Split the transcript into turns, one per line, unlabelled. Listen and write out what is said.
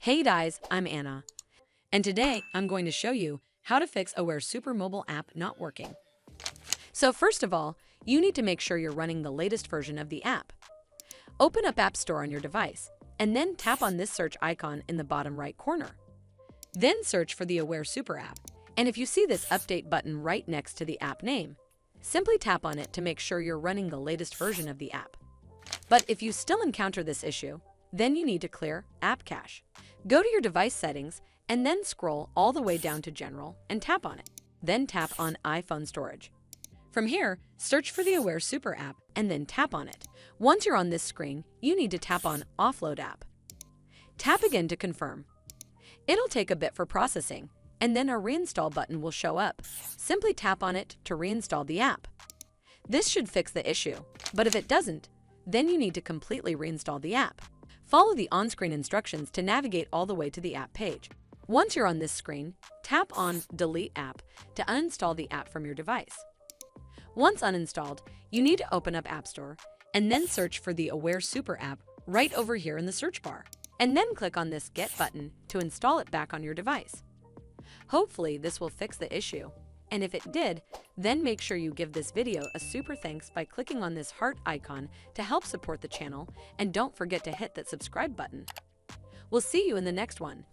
Hey guys, I'm Anna, and today I'm going to show you how to fix Aware Super mobile app not working. So first of all, you need to make sure you're running the latest version of the app. Open up App Store on your device, and then tap on this search icon in the bottom right corner. Then search for the Aware Super app, and if you see this update button right next to the app name, simply tap on it to make sure you're running the latest version of the app. But if you still encounter this issue, then you need to clear App Cache. Go to your device settings and then scroll all the way down to General and tap on it. Then tap on iPhone Storage. From here, search for the Aware Super app and then tap on it. Once you're on this screen, you need to tap on Offload App. Tap again to confirm. It'll take a bit for processing, and then a Reinstall button will show up. Simply tap on it to reinstall the app. This should fix the issue, but if it doesn't, then you need to completely reinstall the app. Follow the on-screen instructions to navigate all the way to the app page. Once you're on this screen, tap on Delete App to uninstall the app from your device. Once uninstalled, you need to open up App Store and then search for the Aware Super app right over here in the search bar, and then click on this Get button to install it back on your device. Hopefully, this will fix the issue. And if it did, then make sure you give this video a super thanks by clicking on this heart icon to help support the channel, and don't forget to hit that subscribe button. We'll see you in the next one.